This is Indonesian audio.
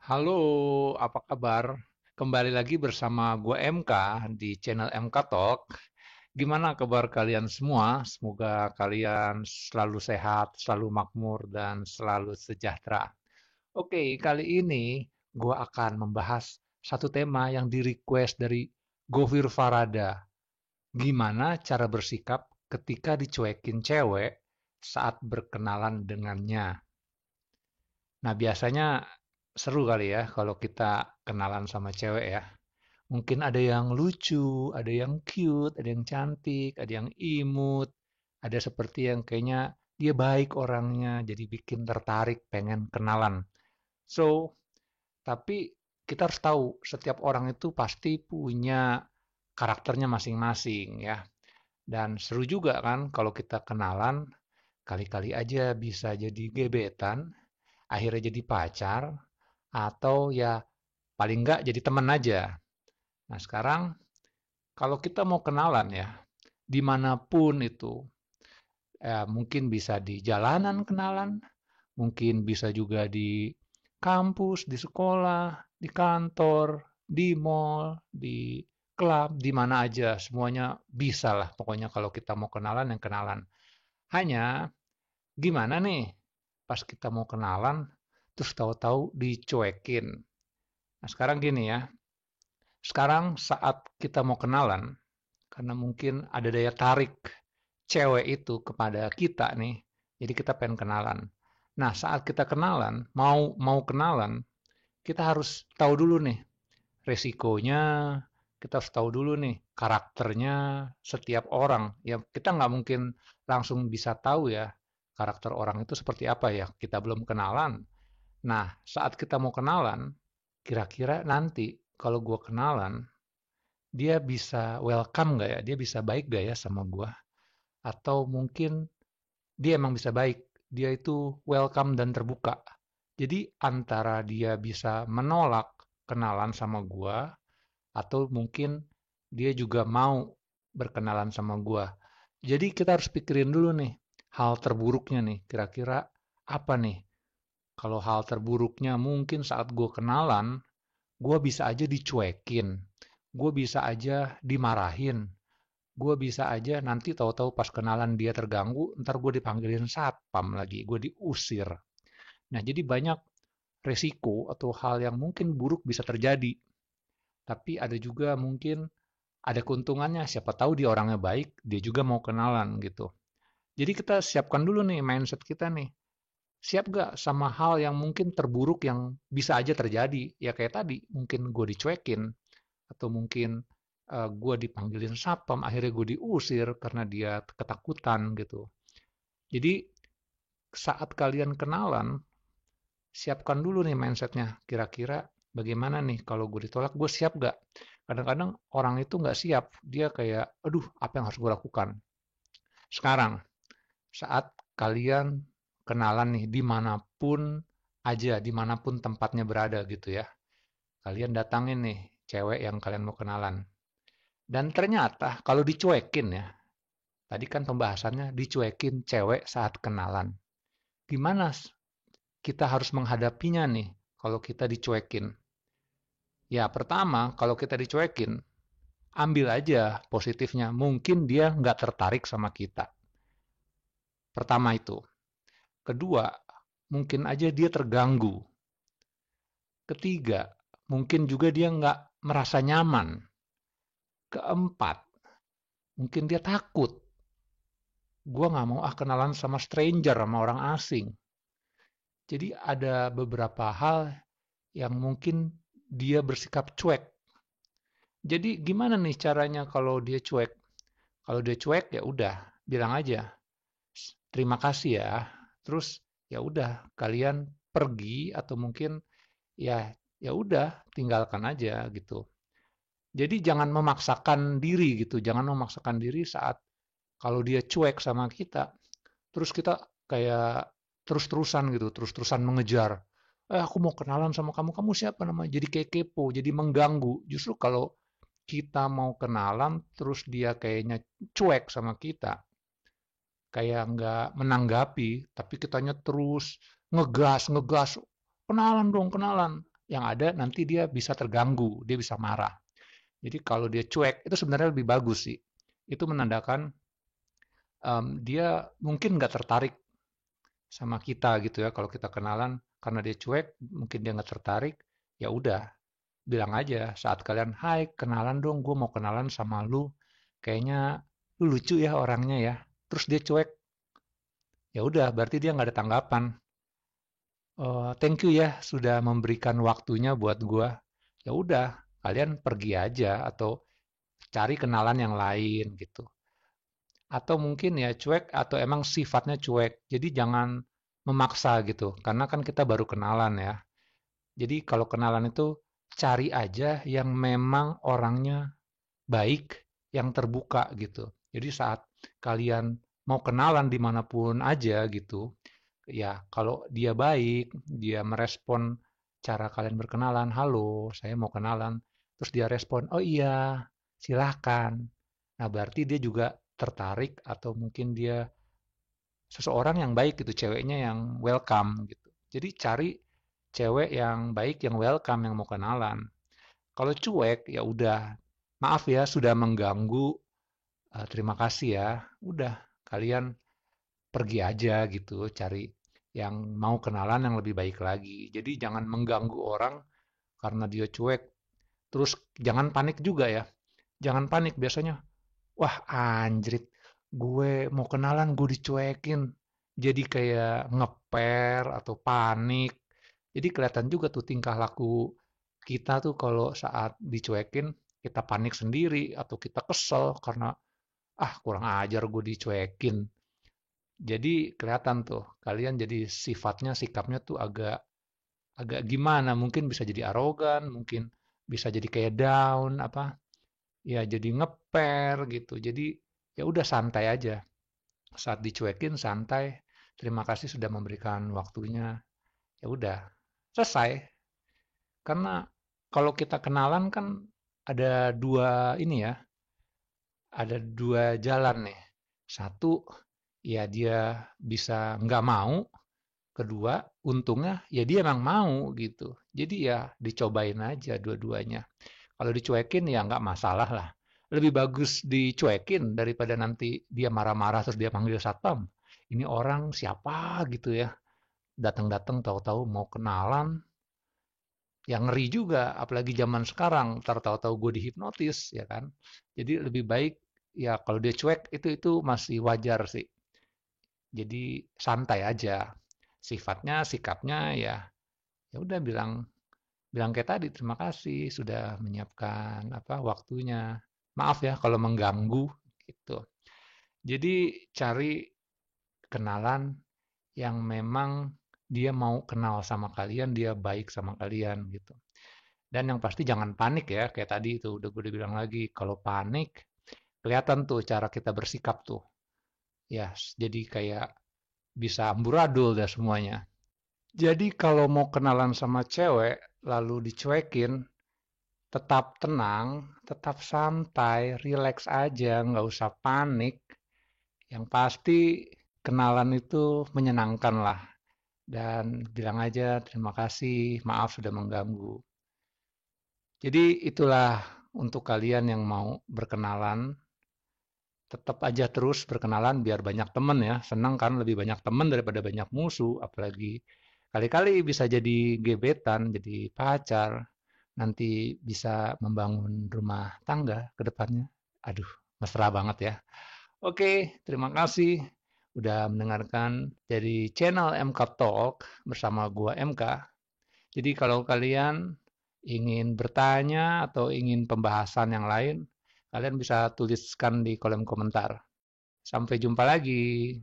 Halo, apa kabar? Kembali lagi bersama gue MK di channel MK Talk. Gimana kabar kalian semua? Semoga kalian selalu sehat, selalu makmur, dan selalu sejahtera. Oke, kali ini gue akan membahas satu tema yang di-request dari Gofir Farada. Gimana cara bersikap ketika dicuekin cewek saat berkenalan dengannya? Nah, biasanya seru kali ya kalau kita kenalan sama cewek ya. Mungkin ada yang lucu, ada yang cute, ada yang cantik, ada yang imut, ada seperti yang kayaknya dia baik orangnya, jadi bikin tertarik, pengen kenalan. So, tapi kita harus tahu setiap orang itu pasti punya karakternya masing-masing ya. Dan seru juga kan kalau kita kenalan, kali-kali aja bisa jadi gebetan, akhirnya jadi pacar, atau ya paling nggak jadi teman aja. Nah sekarang kalau kita mau kenalan ya, dimanapun itu, mungkin bisa di jalanan kenalan, mungkin bisa juga di kampus, di sekolah, di kantor, di mall, di klub, di mana aja, semuanya bisa lah. Pokoknya kalau kita mau kenalan, yang kenalan. Hanya gimana nih, pas kita mau kenalan, terus tahu-tahu dicuekin. Nah sekarang gini ya, sekarang saat kita mau kenalan, karena mungkin ada daya tarik cewek itu kepada kita nih, jadi kita pengen kenalan. Nah, saat kita kenalan, mau mau kenalan, kita harus tahu dulu nih resikonya, kita harus tahu dulu nih karakternya setiap orang. Ya, kita nggak mungkin langsung bisa tahu ya karakter orang itu seperti apa ya, kita belum kenalan. Nah, saat kita mau kenalan, kira-kira nanti kalau gue kenalan, dia bisa welcome nggak ya? Dia bisa baik nggak ya sama gua? Atau mungkin dia emang bisa baik, dia itu welcome dan terbuka. Jadi antara dia bisa menolak kenalan sama gua, atau mungkin dia juga mau berkenalan sama gua. Jadi kita harus pikirin dulu nih, hal terburuknya nih, kira-kira apa nih? Kalau hal terburuknya mungkin saat gua kenalan, gua bisa aja dicuekin, gua bisa aja dimarahin, gue bisa aja nanti tahu-tahu pas kenalan dia terganggu, ntar gue dipanggilin satpam lagi, gue diusir. Nah, jadi banyak resiko atau hal yang mungkin buruk bisa terjadi. Tapi ada juga mungkin ada keuntungannya, siapa tahu dia orangnya baik, dia juga mau kenalan gitu. Jadi kita siapkan dulu nih mindset kita nih. Siap gak sama hal yang mungkin terburuk yang bisa aja terjadi? Ya kayak tadi, mungkin gue dicuekin, atau mungkin gue dipanggilin satpam, akhirnya gue diusir karena dia ketakutan gitu. Jadi saat kalian kenalan, siapkan dulu nih mindsetnya. Kira-kira bagaimana nih kalau gue ditolak, gue siap gak? Kadang-kadang orang itu nggak siap, dia kayak, aduh apa yang harus gue lakukan? Sekarang, saat kalian kenalan nih dimanapun aja, dimanapun tempatnya berada gitu ya. Kalian datangin nih cewek yang kalian mau kenalan. Dan ternyata kalau dicuekin ya, tadi kan pembahasannya dicuekin cewek saat kenalan. Gimana kita harus menghadapinya nih kalau kita dicuekin? Ya pertama, kalau kita dicuekin, ambil aja positifnya. Mungkin dia nggak tertarik sama kita. Pertama itu. Kedua, mungkin aja dia terganggu. Ketiga, mungkin juga dia nggak merasa nyaman. Keempat, mungkin dia takut. Gua nggak mau kenalan sama stranger, sama orang asing. Jadi ada beberapa hal yang mungkin dia bersikap cuek. Jadi gimana nih caranya kalau dia cuek? Kalau dia cuek ya udah, bilang aja, terima kasih ya. Terus ya udah, kalian pergi atau mungkin ya ya udah, tinggalkan aja gitu. Jadi jangan memaksakan diri gitu, jangan memaksakan diri saat kalau dia cuek sama kita, terus kita kayak terus-terusan gitu, terus-terusan mengejar. Aku mau kenalan sama kamu, kamu siapa namanya? Jadi kayak kepo, jadi mengganggu. Justru kalau kita mau kenalan, terus dia kayaknya cuek sama kita, kayak nggak menanggapi, tapi kitanya terus ngegas, ngegas, kenalan dong, kenalan. Yang ada nanti dia bisa terganggu, dia bisa marah. Jadi kalau dia cuek, itu sebenarnya lebih bagus sih. Itu menandakan dia mungkin nggak tertarik sama kita gitu ya. Kalau kita kenalan, karena dia cuek, mungkin dia nggak tertarik, ya udah, bilang aja saat kalian, hai, kenalan dong, gue mau kenalan sama lu. Kayaknya lu lucu ya orangnya ya. Terus dia cuek, ya udah, berarti dia nggak ada tanggapan. Thank you ya sudah memberikan waktunya buat gua. Ya udah, kalian pergi aja atau cari kenalan yang lain gitu. Atau mungkin ya cuek atau emang sifatnya cuek. Jadi jangan memaksa gitu, karena kan kita baru kenalan ya. Jadi kalau kenalan itu cari aja yang memang orangnya baik, yang terbuka gitu. Jadi saat kalian mau kenalan dimanapun aja gitu, ya kalau dia baik, dia merespon cara kalian berkenalan, halo, saya mau kenalan, terus dia respon, oh iya, silahkan. Nah, berarti dia juga tertarik atau mungkin dia seseorang yang baik gitu, ceweknya yang welcome gitu. Jadi cari cewek yang baik, yang welcome, yang mau kenalan. Kalau cuek, ya udah, maaf ya sudah mengganggu, terima kasih ya. Udah, kalian pergi aja gitu, cari yang mau kenalan yang lebih baik lagi. Jadi jangan mengganggu orang karena dia cuek. Terus jangan panik juga ya. Jangan panik biasanya. Wah, anjrit, gue mau kenalan gue dicuekin. Jadi kayak ngeper atau panik. Jadi kelihatan juga tuh tingkah laku kita tuh kalau saat dicuekin, kita panik sendiri atau kita kesel karena ah kurang ajar gue dicuekin. Jadi kelihatan tuh, kalian jadi sifatnya, sikapnya tuh agak agak gimana? Mungkin bisa jadi arogan, mungkin bisa jadi kayak down, apa? Ya jadi ngeper gitu. Jadi ya udah santai aja. Saat dicuekin santai. Terima kasih sudah memberikan waktunya. Ya udah, selesai. Karena kalau kita kenalan kan ada dua ini ya, ada dua jalan nih. Satu, ya dia bisa nggak mau. Kedua, untungnya ya dia emang mau gitu. Jadi ya dicobain aja dua-duanya. Kalau dicuekin ya nggak masalah lah. Lebih bagus dicuekin daripada nanti dia marah-marah terus dia panggil satpam. Ini orang siapa gitu ya. Datang-datang tahu-tahu mau kenalan. Yang ngeri juga, apalagi zaman sekarang, tahu-tahu gue dihipnotis ya kan. Jadi lebih baik ya kalau dia cuek itu masih wajar sih. Jadi santai aja. Sifatnya, sikapnya ya ya udah bilang bilang kayak tadi terima kasih sudah menyiapkan apa waktunya. Maaf ya kalau mengganggu gitu. Jadi cari kenalan yang memang dia mau kenal sama kalian, dia baik sama kalian gitu. Dan yang pasti jangan panik ya, kayak tadi itu udah gue bilang lagi, kalau panik kelihatan tuh cara kita bersikap tuh. Ya, jadi kayak bisa amburadul dah semuanya. Jadi kalau mau kenalan sama cewek, lalu dicuekin, tetap tenang, tetap santai, rileks aja, nggak usah panik. Yang pasti kenalan itu menyenangkan lah. Dan bilang aja terima kasih, maaf sudah mengganggu. Jadi itulah untuk kalian yang mau berkenalan, tetap aja terus berkenalan biar banyak temen ya. Senang kan lebih banyak temen daripada banyak musuh, apalagi kali-kali bisa jadi gebetan, jadi pacar, nanti bisa membangun rumah tangga ke depannya. Aduh, mesra banget ya. Oke, terima kasih udah mendengarkan dari channel MK Talk bersama gua MK. Jadi kalau kalian ingin bertanya atau ingin pembahasan yang lain, kalian bisa tuliskan di kolom komentar. Sampai jumpa lagi.